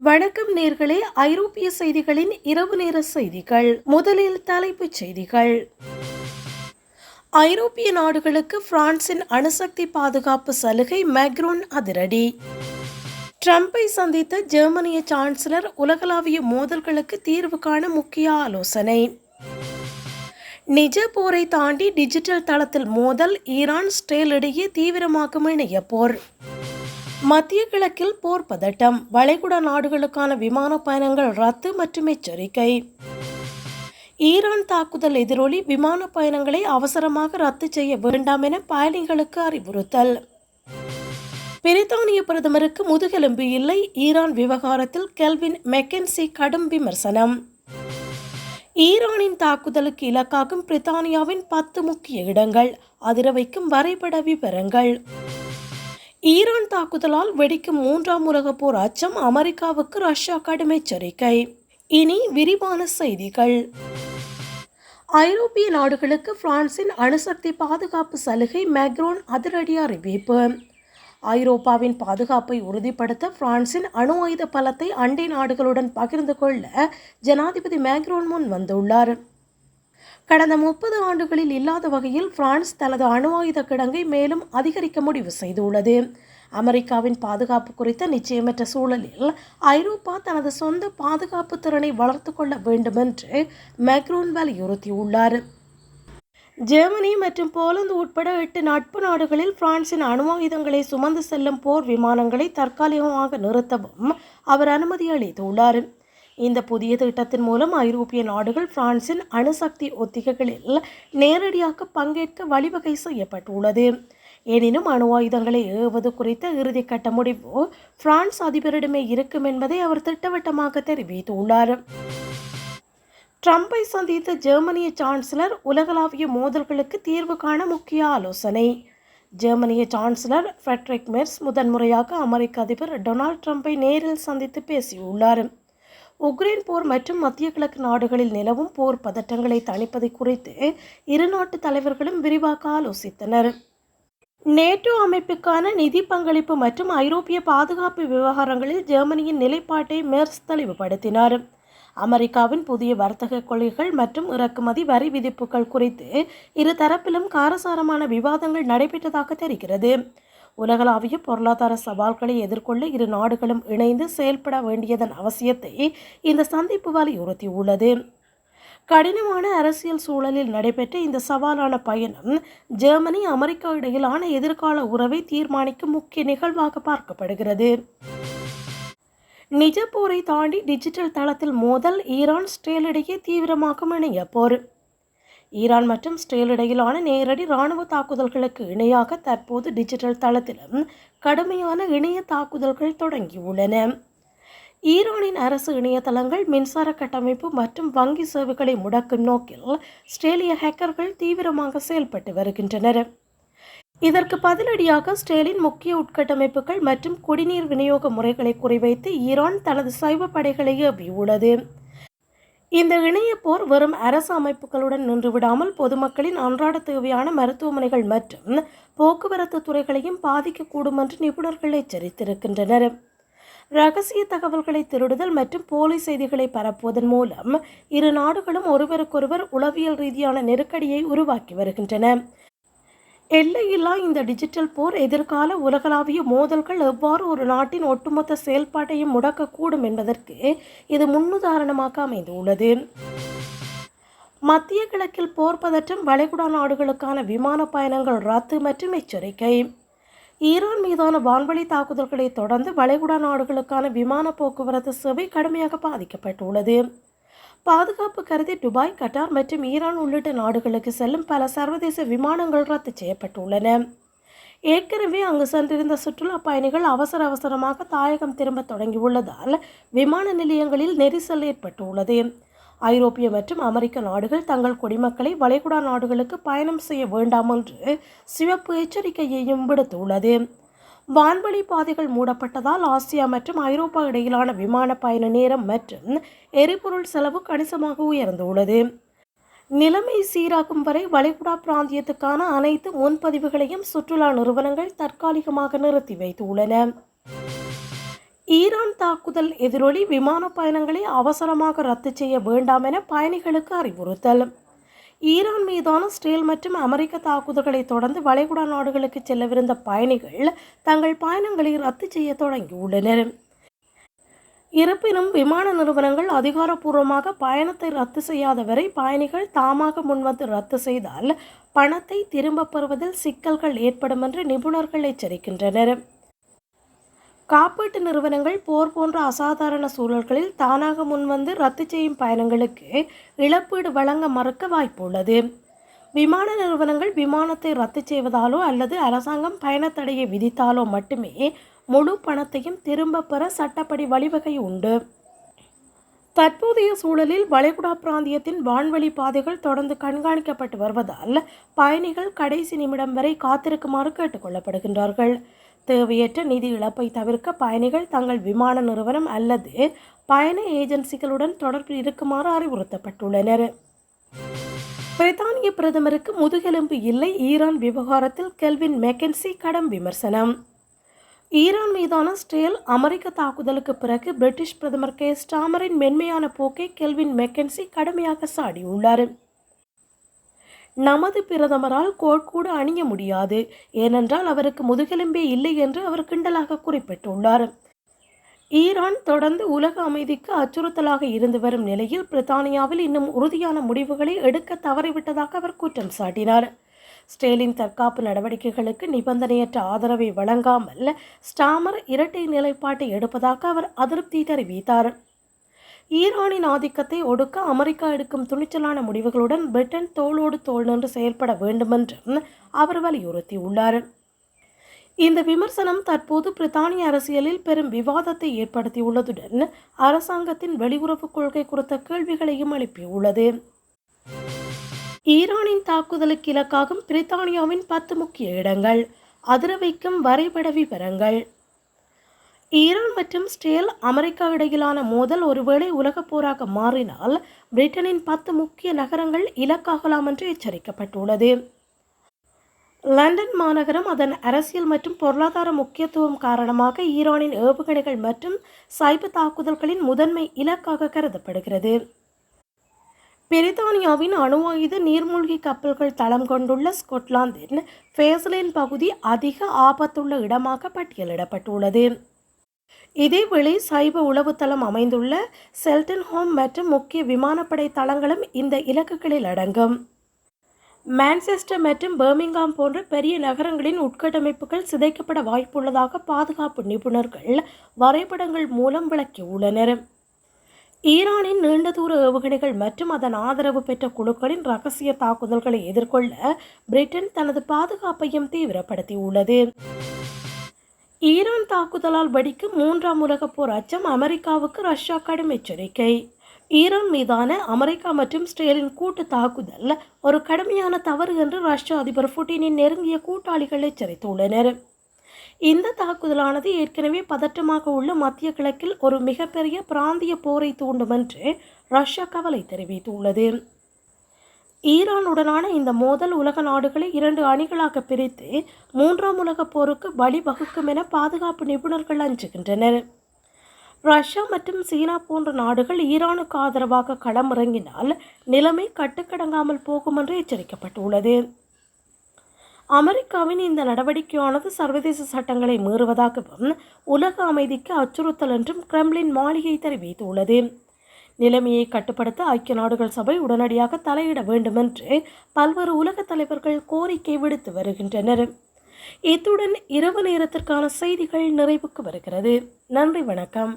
வணக்கம் நேர்களே, ஐரோப்பிய செய்திகளின் இரவு நேர செய்திகள். முதலில் தலைப்புச் செய்திகள். ஐரோப்பிய நாடுகளுக்கு பிரான்சின் அணுசக்தி பாதுகாப்பு சலுகை, மேக்ரோன் அதிரடி. ட்ரம்பை சந்தித்த ஜெர்மனிய சான்சலர் உலகளாவிய மோதல்களுக்கு தீர்வு காண முக்கிய ஆலோசனை. நிஜ போரை தாண்டி டிஜிட்டல் தளத்தில் மோதல், ஈரான் இஸ்ரேல் இடையே தீவிரமாகும் இணைய போர். மத்திய கிழக்கில் போர் பதட்டம், வளைகுடா நாடுகளுக்கான விமான பயணங்கள் ரத்து மற்றும் எச்சரிக்கை. ஈரான் தாக்குதல் எதிரொலி, விமான பயணங்களை அவசரமாக ரத்து செய்ய வேண்டாம் என பயணிகளுக்கு அறிவுறுத்தல். பிரித்தானிய பிரதமருக்கு முதுகெலும்பு இல்லை, ஈரான் விவகாரத்தில் கெல்வின் மெக்கென்சி கடும் விமர்சனம். ஈரானின் தாக்குதலுக்கு இலக்காகும் பிரித்தானியாவின் 10 முக்கிய இடங்கள், அதிர வைக்கும் வரைபட விவரங்கள். ஈரான் தாக்குதலால் வெடிக்கும் 3ஆம் உலகப் போர் அச்சம், அமெரிக்காவுக்கு ரஷ்யா கடும் எச்சரிக்கை. இனி விரிவான செய்திகள். ஐரோப்பிய நாடுகளுக்கு பிரான்சின் அணுசக்தி பாதுகாப்பு சலுகை, மேக்ரோன் அதிரடி அறிவிப்பு. ஐரோப்பாவின் பாதுகாப்பை உறுதிப்படுத்த பிரான்சின் அணு ஆயுத பலத்தை அண்டை நாடுகளுடன் பகிர்ந்து கொள்ள ஜனாதிபதி மேக்ரோன் முன் வந்துள்ளார். கடந்த 30 ஆண்டுகளில் இல்லாத வகையில் பிரான்ஸ் தனது அணு ஆயுத கிடங்கை மேலும் அதிகரிக்க முடிவு செய்துள்ளது. அமெரிக்காவின் பாதுகாப்பு குறித்த நிச்சயமற்ற சூழலில் ஐரோப்பா தனது சொந்த பாதுகாப்பு திறனை வளர்த்து கொள்ள வேண்டும் என்று மேக்ரோன் வலியுறுத்தியுள்ளார். ஜெர்மனி மற்றும் போலந்து உட்பட 8 நட்பு நாடுகளில் பிரான்சின் அணு ஆயுதங்களை சுமந்து செல்லும் போர் விமானங்களை தற்காலிகமாக நிறுத்தவும் அவர் அனுமதி அளித்துள்ளார். இந்த புதிய திட்டத்தின் மூலம் ஐரோப்பிய நாடுகள் பிரான்சின் அணுசக்தி ஒத்திகைகளில் நேரடியாக பங்கேற்க வழிவகை செய்யப்பட்டுள்ளது. எனினும் அணு ஆயுதங்களை ஏவுவது குறித்த இறுதிக்கட்ட முடிவு பிரான்ஸ் அதிபரிடமே இருக்கும் என்பதை அவர் திட்டவட்டமாக தெரிவித்துள்ளார். ட்ரம்பை சந்தித்த ஜெர்மனிய சான்சலர் உலகளாவிய மோதல்களுக்கு தீர்வு காண முக்கிய ஆலோசனை. ஜெர்மனிய சான்சலர் ஃப்ரெட்ரிக் மெர்ஸ் முதன்முறையாக அமெரிக்க அதிபர் டொனால்ட் ட்ரம்பை நேரில் சந்தித்து பேசியுள்ளார். உக்ரைன் போர் மற்றும் மத்திய கிழக்கு நாடுகளில் நிலவும் போர் பதட்டங்களை தணிப்பதை குறித்து இரு நாட்டு தலைவர்களும் விரிவாக ஆலோசித்தனர். நேட்டோ அமைப்புக்கான நிதி பங்களிப்பு மற்றும் ஐரோப்பிய பாதுகாப்பு விவகாரங்களில் ஜெர்மனியின் நிலைப்பாட்டை மெர்ஸ் தெளிவுபடுத்தினார். அமெரிக்காவின் புதிய வர்த்தக கொள்கைகள் மற்றும் இறக்குமதி வரி விதிப்புகள் குறித்து இரு தரப்பிலும் காரசாரமான விவாதங்கள் நடைபெற்றதாக தெரிகிறது. உலகளாவிய பொருளாதார சவால்களை எதிர்கொள்ள இரு நாடுகளும் இணைந்து செயல்பட வேண்டியதன் அவசியத்தை இந்த சந்திப்பு வலியுறுத்தியுள்ளது. கடினமான அரசியல் சூழலில் நடைபெற்ற இந்த சவாலான பயணம் ஜெர்மனி அமெரிக்கா இடையிலான எதிர்கால உறவை தீர்மானிக்கும் முக்கிய நிகழ்வாக பார்க்கப்படுகிறது. நிஜ போரை தாண்டி டிஜிட்டல் தளத்தில் மோதல், ஈரான் இஸ்ரேல் இடையே தீவிரமாகும் இணைய போர். ஈரான் மற்றும் இஸ்ரேல் இடையிலான நேரடி இராணுவ தாக்குதல்களுக்கு இணையாக தற்போது டிஜிட்டல் தளத்திலும் கடுமையான இணைய தாக்குதல்கள் தொடங்கியுள்ளன. ஈரானின் அரசு இணையதளங்கள், மின்சார கட்டமைப்பு மற்றும் வங்கி சேவைகளை முடக்கும் நோக்கில் இஸ்ரேலிய ஹேக்கர்கள் தீவிரமாக செயல்பட்டு வருகின்றனர். இதற்கு பதிலடியாக இஸ்ரேலின் முக்கிய உட்கட்டமைப்புகள் மற்றும் குடிநீர் விநியோக முறைகளை குறிவைத்து ஈரான் தனது சைவ படைகளை ஏவியுள்ளது. இந்த இணைய போர் வெறும் அரசு அமைப்புகளுடன் நின்றுவிடாமல் பொதுமக்களின் அன்றாட தேவையான மருத்துவமனைகள் மற்றும் போக்குவரத்து துறைகளையும் பாதிக்கக்கூடும் என்று நிபுணர்கள் எச்சரித்திருக்கின்றனர். இரகசிய தகவல்களை திருடுதல் மற்றும் போலி செய்திகளை பரப்புவதன் மூலம் இரு நாடுகளும் ஒருவருக்கொருவர் உளவியல் ரீதியான நெருக்கடியை உருவாக்கி வருகின்றன. எல்லையில்லா இந்த டிஜிட்டல் போர் எதிர்கால உலகளாவிய மோதல்கள் எவ்வாறு ஒரு நாட்டின் ஒட்டுமொத்த செயல்பாட்டையும் முடக்கக்கூடும் என்பதற்கு இது முன்னுதாரணமாக அமைந்துள்ளது. மத்திய கிழக்கில் போர் பதற்றம், வளைகுடா நாடுகளுக்கான விமான பயணங்கள் ரத்து மற்றும் எச்சரிக்கை. ஈரான் மீதான வான்வழி தாக்குதல்களை தொடர்ந்து வளைகுடா நாடுகளுக்கான விமான போக்குவரத்து சேவை கடுமையாக பாதிக்கப்பட்டுள்ளது. பாதுகாப்பு கருதி துபாய், கட்டார் மற்றும் ஈரான் உள்ளிட்ட நாடுகளுக்கு செல்லும் பல சர்வதேச விமானங்கள் ரத்து செய்யப்பட்டுள்ளன. ஏற்கனவே அங்கு சென்றிருந்த சுற்றுலா பயணிகள் அவசரமாக தாயகம் திரும்ப தொடங்கியுள்ளதால் விமான நிலையங்களில் நெரிசல் ஏற்பட்டுள்ளது. ஐரோப்பிய மற்றும் அமெரிக்க நாடுகள் தங்கள் குடிமக்களை வளைகுடா நாடுகளுக்கு பயணம் செய்ய வேண்டாம் என்று சிவப்பு எச்சரிக்கையையும் விடுத்துள்ளது. வான்வழி பாதைகள் மூடப்பட்டதால் ஆசியா மற்றும் ஐரோப்பா இடையிலான விமான பயண நேரம் மற்றும் எரிபொருள் செலவு கணிசமாக உயர்ந்துள்ளது. நிலைமை சீராகும் வரை வளைகுடா பிராந்தியத்துக்கான அனைத்து முன்பதிவுகளையும் சுற்றுலா நிறுவனங்கள் தற்காலிகமாக நிறுத்தி வைத்துள்ளன. ஈரான் தாக்குதல் எதிரொலி விமான பயணங்களை அவசரமாக ரத்து செய்ய வேண்டாம் என பயணிகளுக்கு அறிவுறுத்தல். ஈரான் மீதான இஸ்ரேல் மற்றும் அமெரிக்க தாக்குதல்களை தொடர்ந்து வளைகுடா நாடுகளுக்கு செல்லவிருந்த பயணிகள் தங்கள் பயணங்களை ரத்து செய்ய தொடங்கியுள்ளனர். இருப்பினும் விமான நிறுவனங்கள் அதிகாரப்பூர்வமாக பயணத்தை ரத்து செய்யாத வரை பயணிகள் தாமாக முன்வந்து ரத்து செய்தால் பணத்தை திரும்பப் பெறுவதில் சிக்கல்கள் ஏற்படும் என்று நிபுணர்கள் எச்சரிக்கின்றனர். காப்பீட்டு நிறுவனங்கள் போர் போன்ற அசாதாரண சூழல்களில் தானாக முன்வந்து ரத்து செய்யும் பயணங்களுக்கு இழப்பீடு வழங்க மறுக்க வாய்ப்புள்ளது. விமான நிறுவனங்கள் விமானத்தை ரத்து செய்வதாலோ அல்லது அரசாங்கம் பயணத்தடையை விதித்தாலோ மட்டுமே முழு பணத்தையும் திரும்ப பெற சட்டப்படி வழிவகை உண்டு. தற்போதைய சூழலில் வளைகுடா பிராந்தியத்தின் வான்வழி பாதைகள் தொடர்ந்து கண்காணிக்கப்பட்டு வருவதால் பயணிகள் கடைசி நிமிடம் வரை காத்திருக்குமாறு கேட்டுக்கொள்ளப்படுகின்றார்கள். தேவையற்ற நிதி இழப்பை தவிர்க்க பயணிகள் தங்கள் விமான நிறுவனம் அல்லது பயண ஏஜென்சிகளுடன் தொடர்பில் இருக்குமாறு அறிவுறுத்தப்பட்டுள்ளனர். பிரித்தானிய பிரதமருக்கு முதுகெலும்பு இல்லை, ஈரான் விவகாரத்தில் கெல்வின் மெக்கன்சி கடும் விமர்சனம். ஈரான் மீதான இஸ்ரேல் அமெரிக்க தாக்குதலுக்கு பிறகு பிரிட்டிஷ் பிரதமர் கே ஸ்டாமரின் மென்மையான போக்கை கெல்வின் மெக்கன்சி கடுமையாக சாடியுள்ளார். நமது பிரதமரால் கோட் கூட அணிய முடியாது, ஏனென்றால் அவருக்கு முதுகெலும்பே இல்லை என்று அவர் கிண்டலாக குறிப்பிட்டுள்ளார். ஈரான் தொடர்ந்து உலக அமைதிக்கு அச்சுறுத்தலாக இருந்து வரும் நிலையில் பிரித்தானியாவில் இன்னும் உறுதியான முடிவுகளை எடுக்க தவறிவிட்டதாக அவர் குற்றம் சாட்டினார். இஸ்ரேலின் தற்காப்பு நடவடிக்கைகளுக்கு நிபந்தனையற்ற ஆதரவை வழங்காமல் ஸ்டாமர் இரட்டை நிலைப்பாட்டை எடுப்பதாக அவர் அதிருப்தி தெரிவித்தார். ஈரானின் ஆதிக்கத்தை ஒடுக்க அமெரிக்கா எடுக்கும் துணிச்சலான முடிவுகளுடன் பிரிட்டன் தோளோடு தோள் நின்று செயல்பட வேண்டுமென்றும் அவர் வலியுறுத்தியுள்ளார். இந்த விமர்சனம் தற்போது பிரித்தானிய அரசியலில் பெரும் விவாதத்தை ஏற்படுத்தியுள்ளதுடன் அரசாங்கத்தின் வெளியுறவு கொள்கை குறித்த கேள்விகளையும் எழுப்பியுள்ளது. ஈரானின் தாக்குதலுக்கு இலக்காகும் பிரித்தானியாவின் 10 முக்கிய இடங்கள், அதிர வைக்கும் வரைபட விவரங்கள். ஈரான் மற்றும் இஸ்ரேல் அமெரிக்கா இடையிலான மோதல் ஒருவேளை உலகப் போராக மாறினால் பிரிட்டனின் 10 முக்கிய நகரங்கள் இலக்காகலாம் என்று எச்சரிக்கப்பட்டுள்ளது. லண்டன் மாநகரம் அதன் அரசியல் மற்றும் பொருளாதார முக்கியத்துவம் காரணமாக ஈரானின் ஏவுகணைகள் மற்றும் சைபர் தாக்குதல்களின் முதன்மை இலக்காக கருதப்படுகிறது. பிரித்தானியாவின் அணு ஆயுத நீர்மூழ்கி கப்பல்கள் தளம் கொண்டுள்ள ஸ்கொட்லாந்தின் ஃபேஸ்லேன் பகுதி அதிக ஆபத்துள்ள இடமாக பட்டியலிடப்பட்டுள்ளது. இதேவேளை சைப உளவுத்தளம் அமைந்துள்ள செல்டன்ஹோம் மற்றும் முக்கிய விமானப்படை தளங்களும் இந்த இலக்குகளில் அடங்கும். மான்செஸ்டர் மற்றும் பர்மிங்காம் போன்ற பெரிய நகரங்களின் உட்கட்டமைப்புகள் சிதைக்கப்பட வாய்ப்புள்ளதாக பாதுகாப்பு நிபுணர்கள் வரைபடங்கள் மூலம் விளக்கியுள்ளனர். ஈரானின் நீண்ட தூர ஏவுகணைகள் மற்றும் அதன் ஆதரவு பெற்ற குழுக்களின் இரகசிய தாக்குதல்களை எதிர்கொள்ள பிரிட்டன் தனது பாதுகாப்பையும் தீவிரப்படுத்தியுள்ளது. ஈரான் தாக்குதலால் வெடிக்கும் 3ஆம் உலகப் போர் அச்சம் அமெரிக்காவுக்கு ரஷ்யா கடும் எச்சரிக்கை. ஈரான் மீதான அமெரிக்கா மற்றும் இஸ்ரேலின் கூட்டு தாக்குதல் ஒரு கடுமையான தவறு என்று ரஷ்ய அதிபர் புட்டினின் நெருங்கிய கூட்டாளிகள் எச்சரித்துள்ளனர். இந்த தாக்குதலானது ஏற்கனவே பதற்றமாக உள்ள மத்திய கிழக்கில் ஒரு மிகப்பெரிய பிராந்திய போரை தூண்டும் என்று ரஷ்யா கவலை தெரிவித்துள்ளது. ஈரானுடனான இந்த மோதல் உலக நாடுகளை 2 அணிகளாக பிரித்து 3ஆம் உலகப் போருக்கு வழிவகுக்கும் என பாதுகாப்பு நிபுணர்கள் அஞ்சுகின்றனர். ரஷ்யா மற்றும் சீனா போன்ற நாடுகள் ஈரானுக்கு ஆதரவாக களமிறங்கினால் நிலைமை கட்டுக்கடங்காமல் போகும் என்று எச்சரிக்கப்பட்டுள்ளது. அமெரிக்காவின் இந்த நடவடிக்கையானது சர்வதேச சட்டங்களை மீறுவதாகவும் உலக அமைதிக்கு அச்சுறுத்தல் என்றும் கிரெம்ளின் மாளிகை தெரிவித்துள்ளது. நிலைமையை கட்டுப்படுத்த ஐக்கிய நாடுகள் சபை உடனடியாக தலையிட வேண்டும் என்று பல்வேறு உலக தலைவர்கள் கோரிக்கை விடுத்து வருகின்றனர். இத்துடன் இரவு நேரத்திற்கான செய்திகள் நிறைவுக்கு வருகிறது. நன்றி, வணக்கம்.